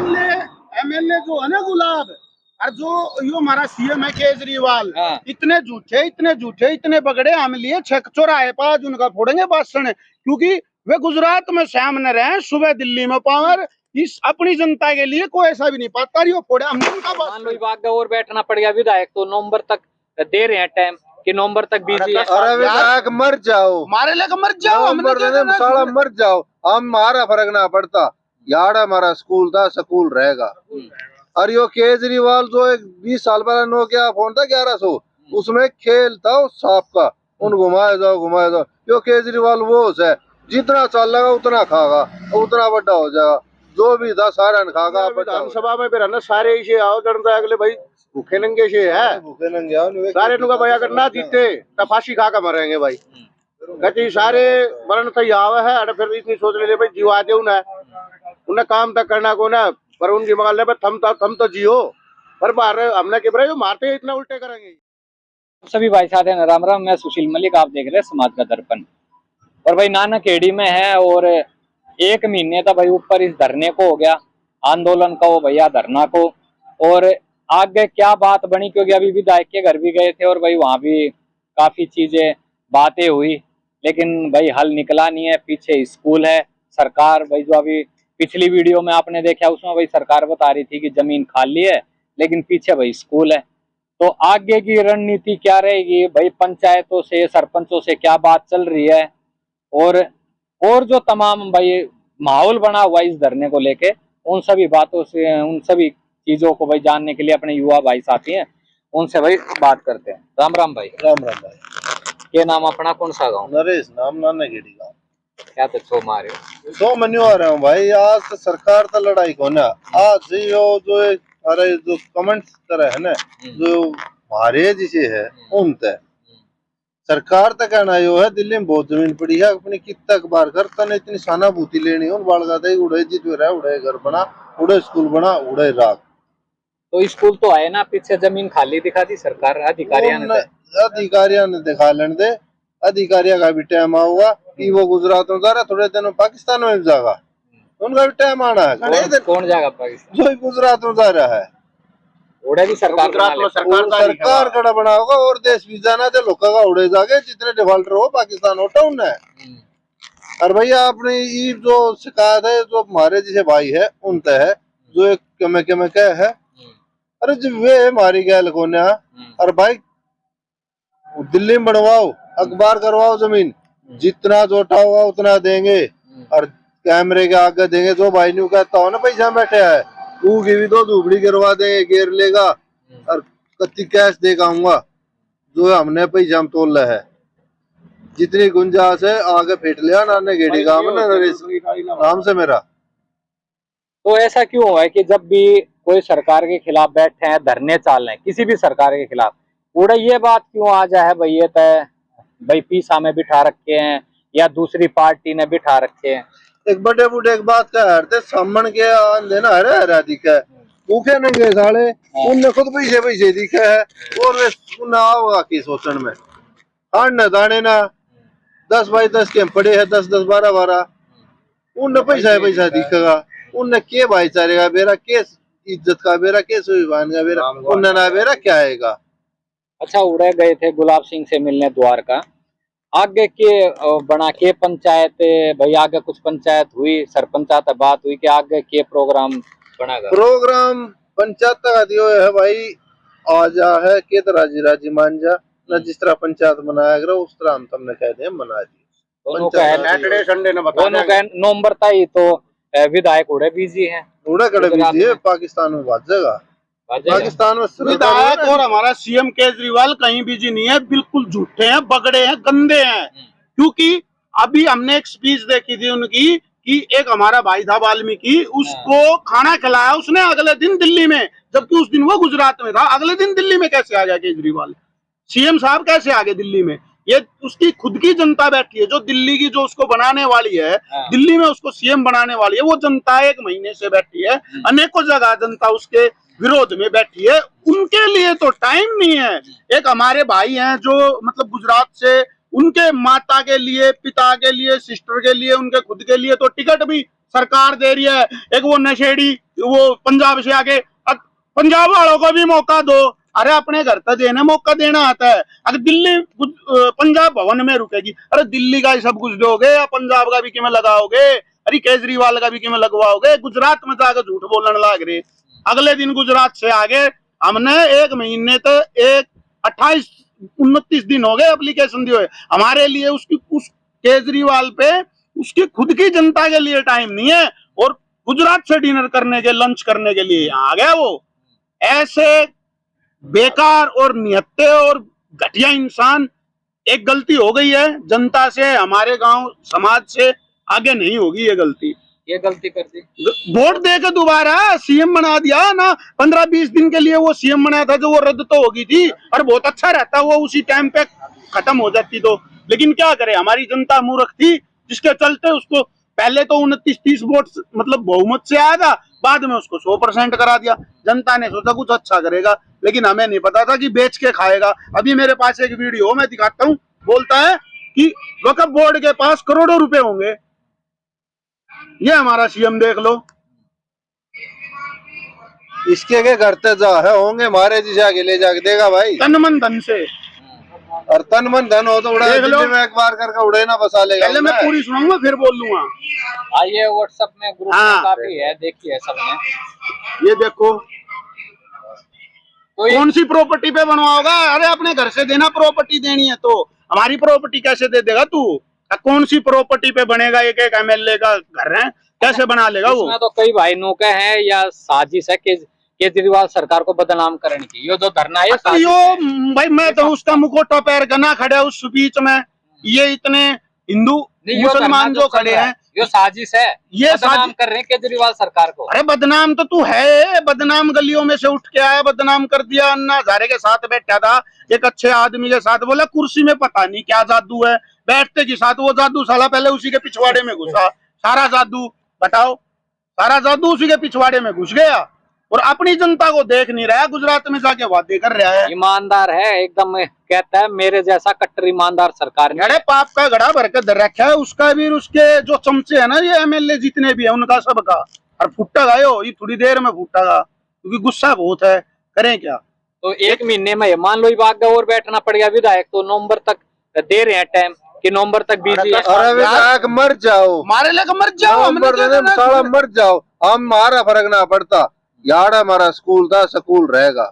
MLA जो है ना गुलाब, और जो यो हमारा सीएम है केजरीवाल, इतने झूठे इतने बगड़े हम लिए 6 चौराहे पर उनका फोड़ेंगे भाषण, क्योंकि वे गुजरात में सामने रहे, सुबह दिल्ली में पावर, इस अपनी जनता के लिए कोई ऐसा भी नहीं पाता रही फोड़े हम उनका। मान लो विभाग और बैठना पड़ गया, विधायक तो नवंबर तक दे रहे हैं टाइम कि नवंबर तक बिजी है। अरे विधायक मर जाओ, मारे लेकर मर जाओ, हमने साला मर जाओ, हमारा फर्क ना पड़ता, यार हमारा स्कूल था, स्कूल रहेगा। और यो केजरीवाल जो एक 20 साल पहले नोकिया फोन था 1100, उसमें खेल था उस सांप का, उन घुमाए जाओ। यो केजरीवाल वो है, जितना चलेगा उतना खागा, उतना बड़ा हो जाएगा, जो भी था सारा खागा। विधानसभा में फिर सारे इसे आओ जनता अगले भाई भूखे नंगे से है, भूखे नंगे सारे नुका भैया अगर ना जीते तो फांसी खा कर मरेंगे भाई, कहते सारे मरण तो आवे है। और फिर इतनी सोच ले भाई जीवा दे उन्हें काम तक करना को ना, पर उनकी मगल थम तो जियो, पर बाहर हमने के जो मारते इतना उल्टे करेंगे। सभी भाई साथ हैं, राम राम। मैं सुशील मलिक, आप देख रहे हैं समाज का दर्पण। और भाई नानक एडी में है, और 1 महीने था भाई ऊपर इस धरने को हो गया, आंदोलन का वो भैया धरना को। और आगे क्या बात बनी, क्योंकि अभी विधायक के घर भी गए थे और भाई वहां भी काफी चीजें बातें हुई, लेकिन भाई हल निकला नहीं है। पीछे स्कूल है, सरकार भाई जो अभी पिछली वीडियो में आपने देखा उसमें भाई सरकार बता रही थी कि जमीन खाली है, लेकिन पीछे भाई स्कूल है। तो आगे की रणनीति क्या रहेगी भाई, पंचायतों से सरपंचों से क्या बात चल रही है, और जो तमाम भाई माहौल बना हुआ इस धरने को लेके, उन सभी बातों से, उन सभी चीजों को भाई जानने के लिए अपने युवा भाई साथी हैं, उनसे भाई बात करते हैं। राम राम भाई। राम राम भाई। क्या नाम अपना, कौन सा गाँव? नरेश नाम, नानक एडी गाँव। क्या तो छो मारे तो मनु आ रहा हूँ भाई, आज तो सरकार तो लड़ाई को ना, आज जो अरे जो कमेंट्स करे है ना, जो हमारे जिसे है उनते सरकार तक कहना यो है, दिल्ली में बहुत जमीन पड़ी है, अपनी कितना बार करता ने इतनी सहानुभूति लेनी है, बाल गाते उड़े जित उड़े घर बना, उड़े स्कूल बना, उड़े राग। तो स्कूल तो आए ना, पीछे जमीन खाली दिखा दी सरकार, अधिकारियों ने दिखा लेने दे, अधिकारियों का भी टाइम आऊगा कि वो गुजरात में जा रहा, थोड़े दिन पाकिस्तान में जाएगा, उनका भी टाइम आना है। कौन जाएगा पाकिस्तान? जो गुजरात में जा रहा है, उड़े भी सरकार का बना होगा, और देश भी जाना थे लोग का उड़े जाके, जितने डिफॉल्टर हो पाकिस्तान होता उन्हें। और भैया अपनी ये जो शिकायत है, जो हमारे जैसे भाई है उनते है, जो एक कमे कह है, अरे जब वे हमारी गैल को ना, और भाई दिल्ली में बनवाओ, अखबार करवाओ, जमीन जितना जोटा होगा उतना देंगे, और कैमरे के आगे देंगे। जो भाई ने कहता हो ना पैसा बैठे है, वो की भी तो धूबड़ी गिरवा देंगे, घेर लेगा, और कच्ची कैश देगा आऊंगा, जो हमने पैसा हम तोल रहे है, जितनी गुंजाइश है आगे फेंट लिया नानक एडी गाँव में, नाम से मेरा। तो ऐसा क्यों हुआ है कि जब भी कोई सरकार के खिलाफ बैठे हैं, धरने चाल रहे हैं किसी भी सरकार के खिलाफ, उड़े ये बात क्यों आ जाए भाई, ये तय भाई पीसा में बिठा रखे हैं या दूसरी पार्टी ने बिठा रखे हैं? एक बड़े बूढ़े एक बात का हरते सामन के देना हरे हरा दिखा है, भूखे नंगे साले, उनने खुद पैसे दिखे है, और वे आओगा की सोचन में न दाने ना 10 बाई 10 के पड़े है, 10-10 12-12, उनने पैसा दिखेगा, उनने के भाईचारे का बेरा, के इज्जत का बेरा, के स्वाभिमान का बेरा, उनने ना बेरा क्या आएगा। अच्छा, उड़े गए थे गुलाब सिंह से मिलने द्वारका, आगे के बना के पंचायत भाई, आगे कुछ पंचायत हुई, सरपंचायत बात हुई कि आगे के प्रोग्राम बनाएगा? प्रोग्राम पंचायत का दियो है भाई, आजा है के तरह राजी मान जा ना, जिस तरह पंचायत मनाया गया उस तरह हम तुमने कह दे मना दी। सैटरडे संडे ने बता नवंबर तक ही तो विधायक उड़े बिजी है, उड़े कड़े बिजी है, पाकिस्तान में भाजेगा, पाकिस्तान में विधायक और हमारा सीएम केजरीवाल कहीं बिजी नहीं है, बिल्कुल झूठे हैं, बगड़े हैं, गंदे हैं। क्योंकि अभी हमने एक स्पीच देखी थी उनकी कि एक हमारा भाई था वाल्मीकि, उसको खाना खिलाया उसने अगले दिन दिल्ली में, जबकि उस दिन वो गुजरात में था, अगले दिन दिल्ली में कैसे आ गया केजरीवाल? सीएम साहब कैसे आ गए दिल्ली में? ये उसकी खुद की जनता बैठी है, जो दिल्ली की जो उसको बनाने वाली है, दिल्ली में उसको सीएम बनाने वाली है, वो जनता 1 महीने से बैठी है, अनेकों जगह जनता उसके विरोध में बैठी है, उनके लिए तो टाइम नहीं है। एक हमारे भाई हैं जो मतलब गुजरात से, उनके माता के लिए, पिता के लिए, सिस्टर के लिए, उनके खुद के लिए तो टिकट भी सरकार दे रही है, एक वो नशेड़ी वो पंजाब से आके, पंजाब वालों को भी मौका दो। अरे अपने घर तक देने मौका देना आता है। अगर दिल्ली पंजाब भवन में रुकेगी, अरे दिल्ली का ही सब कुछ दोगे या पंजाब का भी किमें लगाओगे? अरे केजरीवाल का भी किमें लगवाओगे? गुजरात में जाकर झूठ बोलने लग रहे। अगले दिन गुजरात से आगे हमने 1 महीने तक 28-29 दिन हो गए एप्लीकेशन दिए। हमारे लिए उस केजरीवाल पे उसकी खुद की जनता के लिए टाइम नहीं है, और गुजरात से डिनर करने के, लंच करने के लिए यहाँ आ गया वो। ऐसे बेकार और निहत्ते और घटिया इंसान, एक गलती हो गई है जनता से, हमारे गांव समाज से आगे नहीं होगी ये गलती। ये गलती कर दी, वोट देकर दोबारा सीएम बना दिया ना। 15-20 दिन के लिए वो सीएम बनाया था, जो वो रद्द तो होगी थी, और बहुत अच्छा रहता वो उसी टाइम पे खत्म हो जाती तो। लेकिन क्या करे, हमारी जनता मूर्ख थी, जिसके चलते उसको पहले तो 29-30 वोट मतलब बहुमत से आया था, बाद में उसको 100% करा दिया। जनता ने सोचा कुछ अच्छा करेगा, लेकिन हमें नहीं पता था कि बेच के खाएगा। अभी मेरे पास एक वीडियो मैं दिखाता हूँ, बोलता है कि वक्फ बोर्ड के पास करोड़ों रुपए होंगे। ये हमारा सीएम देख लो। इसके के करते जा है होंगे, मारे जी जाके ले जाके देगा भाई, तन मन धन से। और तन मन धन हो तो उड़ा दिल्ली में एक बार करके उड़े ना बसा लेगा। पहले मैं पूरी सुनाऊंगा फिर बोल लूंगा। आइए व्हाट्सएप में ग्रुप में काफी है, देखिए सबने। ये देखो तो कौन सी प्रॉपर्टी पे बनवाओगा? अरे अपने घर से देना, प्रॉपर्टी देनी है तो हमारी प्रॉपर्टी कैसे दे देगा तू? कौन सी प्रॉपर्टी पे बनेगा? एक एमएलए का घर है, कैसे बना लेगा वो? इसमें तो कई भाई नौके हैं या साजिश है केजरीवाल सरकार को बदनाम करने की। ये जो धरना है भाई, मैं तो उसका मुखौटा पैर गना खड़ा उस बीच में, ये इतने हिंदू मुसलमान जो खड़े हैं, ये साजिश है, ये बदनाम कर रहे हैं केजरीवाल सरकार को। अरे बदनाम तो तू है, बदनाम गलियों में से उठ के आया, बदनाम कर दिया। अन्ना हजारे के साथ बैठा था, एक अच्छे आदमी के साथ, बोला कुर्सी में पता नहीं क्या जादू है, बैठते के साथ वो जादू साला पहले उसी के पिछवाड़े में घुसा। सारा जादू बताओ, सारा जादू उसी के पिछवाड़े में घुस गया, और अपनी जनता को देख नहीं रहा, गुजरात में जाके वादे कर रहा है। ईमानदार है एकदम, कहता है मेरे जैसा कट्टर ईमानदार सरकार ने। अरे पाप का घड़ा भर के धर रखा है उसका भी, उसके जो चमचे है ना, ये एमएलए जितने भी है उनका सबका। और फूटेगा ये थोड़ी देर में फूटेगा, क्योंकि गुस्सा बहुत है, करें क्या? तो 1 महीने में मान लो विभाग और बैठना पड़ेगा। विधायक तो नवंबर तक दे रहे हैं टाइम कि नवंबर तक बिजी है। अरे विधायक मर जाओ, मारे लेकर मर जाओ, साला मर जाओ, हमारा फर्क ना पड़ता। यार हमारा स्कूल था, स्कूल रहेगा।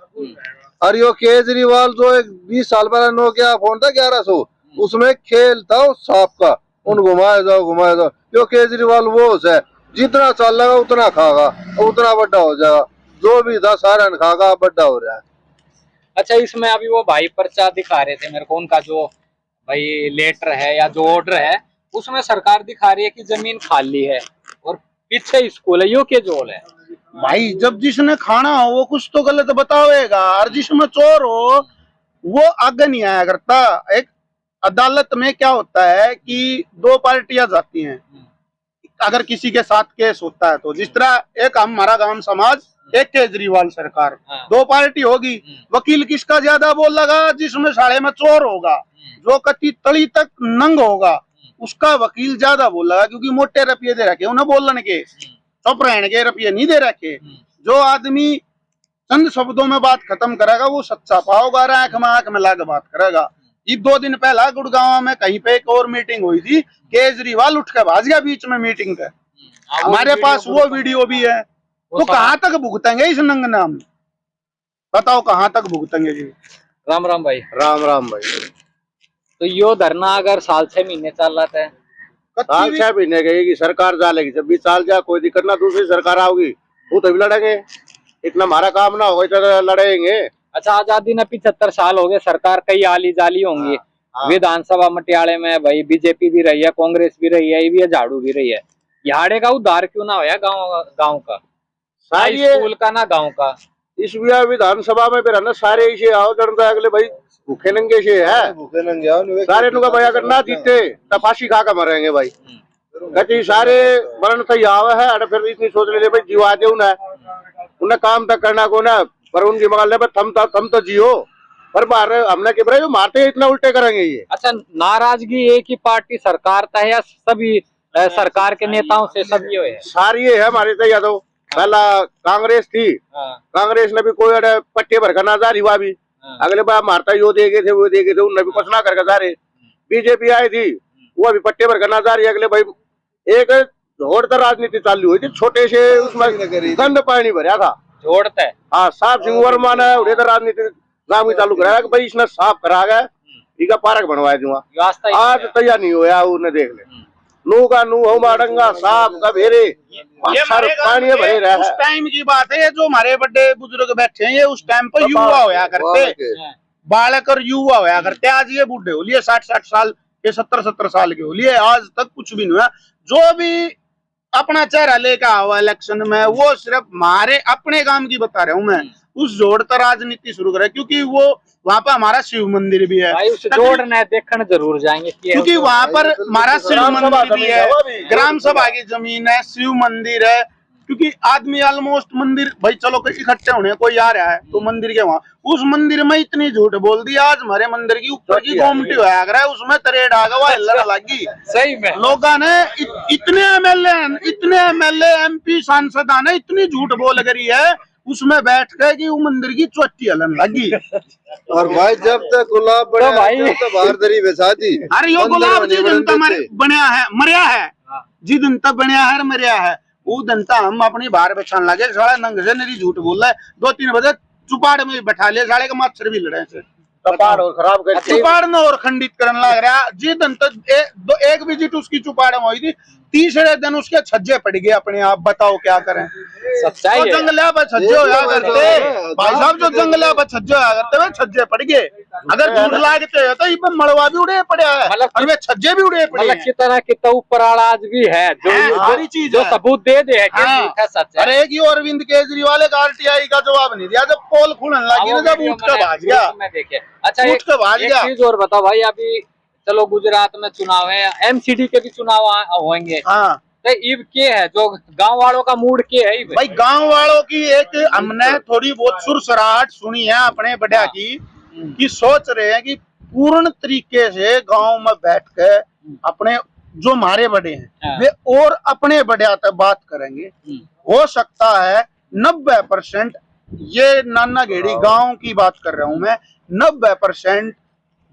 और यो केजरीवाल जो एक 20 साल पहले नोकिया फोन था 1100, उसमें खेल था उस सांप का, उन घुमाए जाओ। यो केजरीवाल वो है, जितना साल लगा उतना खागा, उतना बड़ा हो जाएगा। जो भी था सारा खागा, बड़ा हो रहा है। अच्छा, इसमें अभी वो भाई पर्चा दिखा रहे थे मेरे को, उनका जो भाई लेटर है या जो ऑर्डर है, उसमें सरकार दिखा रही है कि जमीन खाली है और पीछे स्कूल है। यो के जोल है भाई, जब जिसने खाना हो वो कुछ तो गलत बतावेगा, और जिसमें चोर हो वो आगे नहीं आया करता। एक अदालत में क्या होता है कि 2 पार्टियां जाती हैं, अगर किसी के साथ केस होता है तो, जिस तरह एक हमारा गांव समाज, एक केजरीवाल सरकार, 2 पार्टी होगी। वकील किसका ज्यादा बोल लगा? जिसमें साढ़े में चोर होगा, जो कच्ची तली तक नंग होगा, उसका वकील ज्यादा बोल लगा, क्योंकि मोटे रुपये दे रखे उन्हें बोलने के, चुप रहने के रुपये नहीं दे रखे। जो आदमी चंद शब्दों में बात खत्म करेगा वो सच्चा पाओगा, आंख में लाकर बात करेगा। ये 2 दिन पहला गुड़गांव में कहीं पे एक और मीटिंग हुई थी, केजरीवाल उठ के भाग गया बीच में मीटिंग पे। हमारे पास वो वीडियो भी है। तो कहाँ तक भुगतेंगे इस नंग नाम? बताओ कहाँ तक भुगतेंगे जी? राम राम भाई। राम राम भाई। तो यो धरना अगर साल 6 महीने चल रहा है, साल 6 महीने गई सरकार जालेगी, जब 20 साल जा कोई दिक्कत ना, दूसरी सरकार आओगी वो तभी लड़ेंगे। इतना हमारा काम ना होगा इतना लड़ेंगे। अच्छा, आजादी ने 75 साल हो गए, सरकार कई आली जाली होंगी। विधानसभा मटियाले में भाई बीजेपी भी रही है, कांग्रेस भी रही है, ये झाड़ू भी रही है। यहाँ का उद्धार क्यों ना होया गाँव का, स्कूल का ना गाँव का? इस विधानसभा में फिर ना सारे इसे आओ जनता अगले भाई भूखे नंगे से है, भूखे नंगे आओ सारे नुका भाई, अगर ना जीते तो फांसी खा कर मरेंगे भाई। कहते सारे मरण तो आवे है, अरे फिर इतनी सोच ले भाई जीवा दे उन्हें काम तक करना को ना, पर उनकी मगल थम तो जियो, पर मार हमने के जो मारते इतना उल्टे करेंगे ये। अच्छा, नाराजगी एक ही पार्टी सरकार था या सभी सरकार के नेताओं से सब ये है। सारी ये है हमारे तो यादव पहला कांग्रेस थी, कांग्रेस ने भी कोई अरे पट्टे भर करना जा रही हुआ भी, अगले बार मारता यो दे गए थे वो दे गए थे, उन्हें भी कुछ ना करके जा रहे। बीजेपी आई थी वो अभी पट्टे भर करना जा रही है, अगले भाई एक जोड़कर राजनीति चालू हुई थी, छोटे से उसमें गंद पानी भरा था जोड़ता है। हाँ, साहब सिंह वर्मा ने उड़ेकर राजनीति काम चालू कराया कि भाई इसने साफ करा गया, इका पार्क बनवाया दूंगा। आज तैयार नहीं होया, उन्हें देख ले नू का नू हो मारंगा साहब का भेरे पानी भरे रहा है। उस टाइम की बात है, जो हमारे बड़े बुजुर्ग बैठे हैं ये उस टाइम पर युवा होया करते, बालक और युवा होया करते। आज ये बूढ़े हो लिए 60-60 साल के, 70-70 साल के हो लिए, आज तक कुछ भी नहीं हुआ। जो भी अपना चेहरा लेकर आवा इलेक्शन में, वो सिर्फ हमारे अपने काम की बता रहा हूँ मैं, उस जोड़ का राजनीति शुरू करे, क्योंकि वो वहाँ पर हमारा शिव मंदिर भी है, भाई उस जोड़ ने देखने जरूर जाएंगे क्योंकि वहाँ पर हमारा शिव मंदिर भी है, ग्राम सभा की जमीन है, शिव मंदिर है। क्योंकि आदमी ऑलमोस्ट मंदिर भाई चलो इकट्ठे होने कोई आ रहा है तो मंदिर के वहाँ उस मंदिर में इतनी झूठ बोल दी। आज हमारे मंदिर की ऊपर की गोमटी होया कर रहा है, उसमें तरेड़ आ गया, हिलने लगी सही में। लोगों ने इतने एमएलए एमपी सांसद ने इतनी झूठ बोल करी है उसमें बैठ के कि वो मंदिर की चोटी हलन लगी। और भाई जब तक गुलाब बना भाई तो बाहर दरी बेचा दी। अरे यो गुलाब जी दिन तक बनया है मरिया है, जी दिन तक बनया है मरिया है, वो दिन तक हम अपनी बाहर बेचाने लगे। साला नंग से मेरी झूठ बोल रहा है, 2-3 बजे चुपाड़ में बैठा लिया, साले का मच्छर भी लड़े से चुपाड़ और खराब कर चुपाड़ ने और खंडित करने लग रहा। जी दिन तक एक विजिट उसकी चुपाड़ में हुई थी, तीसरे दिन उसके छज्जे पड़ गए अपने आप। बताओ क्या करें, सच्चाई है। जंगलिया पर छज्जे होया करते भाई साहब, जो जंगलिया पर छज्जे होया करते वे छज्जे पड़ गए। अगर झूठ लागते हो तो इब मड़वा भी उड़े पड़ा है, और वे छज्जे भी उड़े पड़े हैं। की तरह कितना ऊपर आज भी है सारी चीज जो सबूत दे दे है कि झूठ है सच है। अरे कि अरविंद केजरीवाल का आरटीआई का जवाब नहीं दिया, जब पोल खुलने लगी ना जब उठ के भाग गया। अच्छा एक चीज और बताओ भाई, अभी चलो गुजरात में चुनाव है, एमसीडी के भी चुनाव होंगे, हाँ तो इब के है जो गांव वालों का मूड के है भाई? गांव वालों की एक हमने थोड़ी बहुत सुरसराहट सुनी है अपने बड़ा की, कि सोच रहे हैं कि पूर्ण तरीके से गांव में बैठ के अपने जो हमारे बड़े हैं वे और अपने बड़े तक बात करेंगे। हो सकता है 90%, ये नाना घेड़ी गांव की बात कर रहा हूं मैं, 90%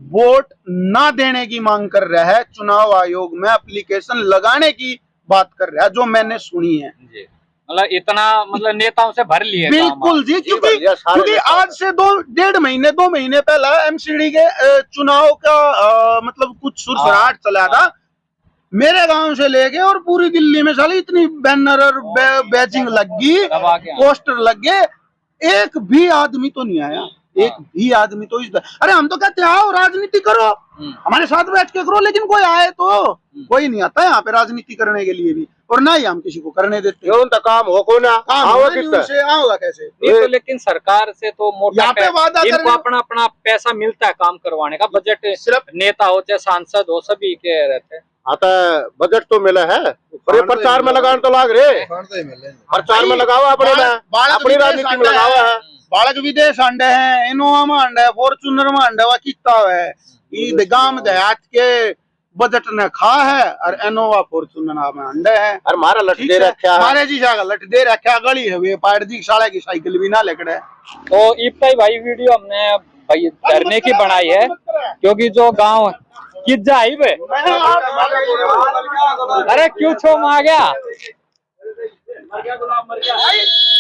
वोट ना देने की मांग कर रहा है, चुनाव आयोग में एप्लीकेशन लगाने की बात कर रहा है, जो मैंने सुनी है। मतलब इतना मतलब नेताओं से भर लिए बिल्कुल जी, क्योंकि आज से 2-1.5 महीने 2 महीने पहले एमसीडी के चुनाव का मतलब कुछ सुरसराहट चला था मेरे गांव से लेके, और पूरी दिल्ली में साली इतनी बैनर और बैचिंग लग गई, पोस्टर लग गए, एक भी आदमी तो नहीं आया, एक भी आदमी तो अरे हम तो कहते आओ राजनीति करो, हमारे साथ बैठ के करो, लेकिन कोई आए तो कोई नहीं आता यहाँ पे राजनीति करने के लिए भी, और ना ही हम किसी को करने देते। काम हो को ना आओगा कैसे? तो लेकिन सरकार से तो मोटा पे वादा इनको अपना अपना पैसा मिलता है काम करवाने का, बजट सिर्फ नेता हो चाहे सांसद हो सभी के रहते हैं। आता बजट तो मिला है, और प्रचार में लगाने तो लाग रहे, प्रचार में लगाओ अपने अपनी राजनीति में लगाओ है। बालक विदेश अंडे हैं, इनोवा में अंडे, फॉर्चूनर में अंडे वा कितना है, गांव देहात के बजट ने खा है, और इनोवा फॉर्चूनर में अंडे हैं, और मारा लट दे रखा है, मारे जी सागा लट दे रखा, गली है वे पाड़ जी साले की साइकिल भी ना लेकड़े। तो इतना ही भाई वीडियो हमने भाई करने की बनाई है, क्योंकि जो गांव किज्जा ही बे, अरे क्यों छोम आ गया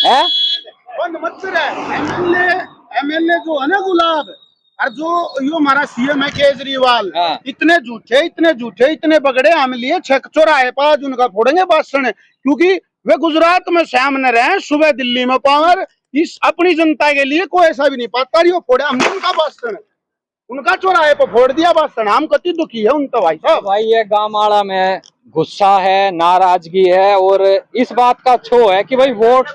है? एमएलए जो है ना गुलाब, और जो यो हमारा सीएम है केजरीवाल, इतने झूठे इतने बगड़े हम लिए 6 चौराहे पास उनका फोड़ेंगे भाषण, क्योंकि वे गुजरात में सामने रहे, सुबह दिल्ली में पावर, इस अपनी जनता के लिए कोई ऐसा भी नहीं पाता, यो फोड़े हमने उनका भाषण, उनका चौराहे पर फोड़ दिया भाषण। हम कति दुखी है उनका भाई साहब। भाई ये गांव में गुस्सा है, नाराजगी है, और इस बात का छो है कि भाई वोट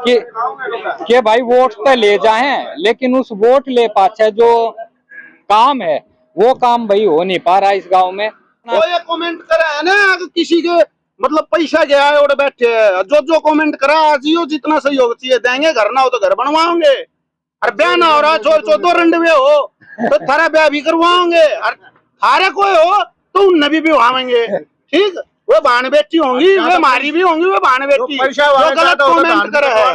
के भाई वोट तो ले जाएं, लेकिन उस वोट ले पाचे जो काम है वो काम भाई हो नहीं पा रहा इस गांव में। वो ये कमेंट करा है ना किसी के मतलब पैसा गया है और बैठे, जो कमेंट करा आज यो जितना सहयोग चाहिए देंगे, घर ना हो तो घर बनवाओगे, और ब्याह ना हो रहा चोर 2 रंडवे हो तो थारा ब्याह भी करवाओगे, और थारे कोई हो तो उनने भी बिवाएंगे, ठीक। वो बाण बेटी होंगी, वे मारी भी होंगी, वे बाण बेटी जो गलत कमेंट करे है,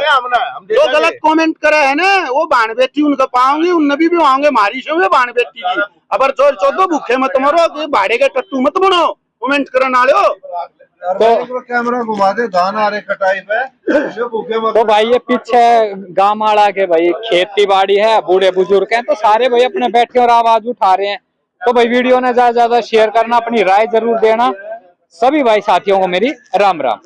जो गलत कमेंट करे है ना, वो बाण बेटी उनका पाओगे, उन भी होंगे मारी से वे बाण बेटी की। अबर चोर चौदह भूखे मत मरो, भाड़े के टट्टू मत बनो कमेंट करने वाले हो। तो कैमरा घुमा दे, धान आ रहे कटाई पे। तो भाई ये पीछे गांव आड़ा के भाई खेती बाड़ी है, बूढ़े बुजुर्ग हैं, तो सारे भाई अपने बैठे और आवाज उठा रहे हैं। तो भाई वीडियो ने ज्यादा ज्यादा शेयर करना, अपनी राय जरूर देना। सभी भाई साथियों को मेरी राम राम।